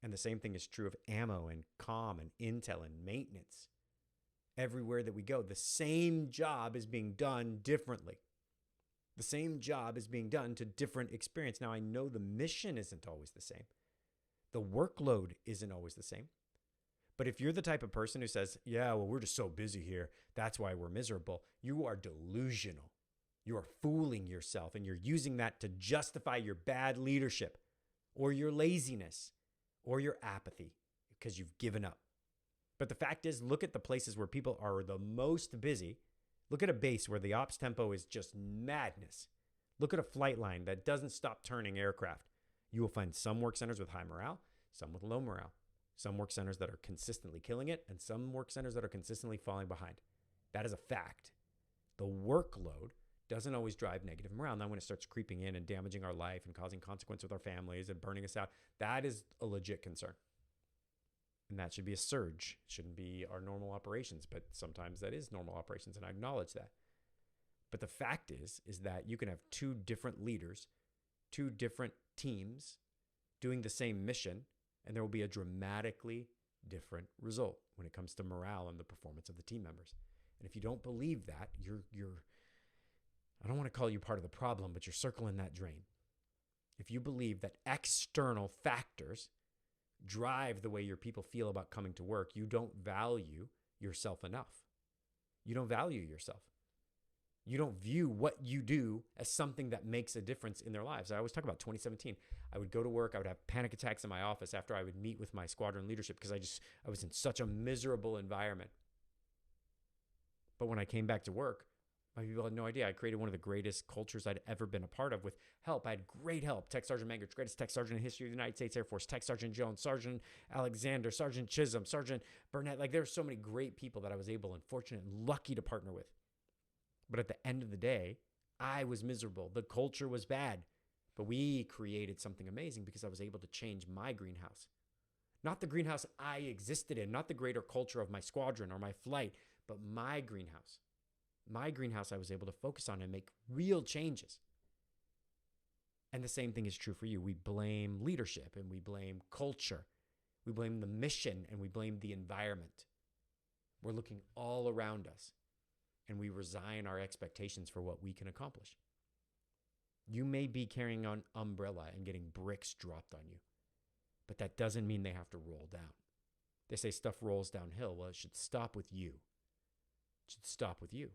And the same thing is true of ammo and comm and intel and maintenance. Everywhere that we go, the same job is being done differently. The same job is being done to different experience. Now, I know the mission isn't always the same. The workload isn't always the same. But if you're the type of person who says, yeah, well, we're just so busy here, that's why we're miserable, you are delusional. You are fooling yourself, and you're using that to justify your bad leadership or your laziness or your apathy because you've given up. But the fact is, look at the places where people are the most busy. Look at a base where the ops tempo is just madness. Look at a flight line that doesn't stop turning aircraft. You will find some work centers with high morale, some with low morale, some work centers that are consistently killing it, and some work centers that are consistently falling behind. That is a fact. The workload doesn't always drive negative morale. Now, when it starts creeping in and damaging our life and causing consequence with our families and burning us out, that is a legit concern. And that should be a surge. It shouldn't be our normal operations, but sometimes that is normal operations, and I acknowledge that. But the fact is that you can have two different leaders, two different teams doing the same mission, and there will be a dramatically different result when it comes to morale and the performance of the team members. And if you don't believe that, you're I don't want to call you part of the problem, but you're circling that drain. If you believe that external factors drive the way your people feel about coming to work, you don't value yourself enough. You don't value yourself. You don't view what you do as something that makes a difference in their lives. I always talk about 2017. I would go to work. I would have panic attacks in my office after I would meet with my squadron leadership because I was in such a miserable environment. But when I came back to work, my people had no idea. I created one of the greatest cultures I'd ever been a part of with help. I had great help. Tech Sergeant Mangert, greatest tech sergeant in the history of the United States Air Force. Tech Sergeant Jones, Sergeant Alexander, Sergeant Chisholm, Sergeant Burnett. Like, there were so many great people that I was able and fortunate and lucky to partner with. But at the end of the day, I was miserable. The culture was bad. But we created something amazing because I was able to change my greenhouse. Not the greenhouse I existed in, not the greater culture of my squadron or my flight, but my greenhouse. My greenhouse I was able to focus on and make real changes. And the same thing is true for you. We blame leadership and we blame culture. We blame the mission and we blame the environment. We're looking all around us and we resign our expectations for what we can accomplish. You may be carrying an umbrella and getting bricks dropped on you, but that doesn't mean they have to roll down. They say stuff rolls downhill. Well, it should stop with you. It should stop with you.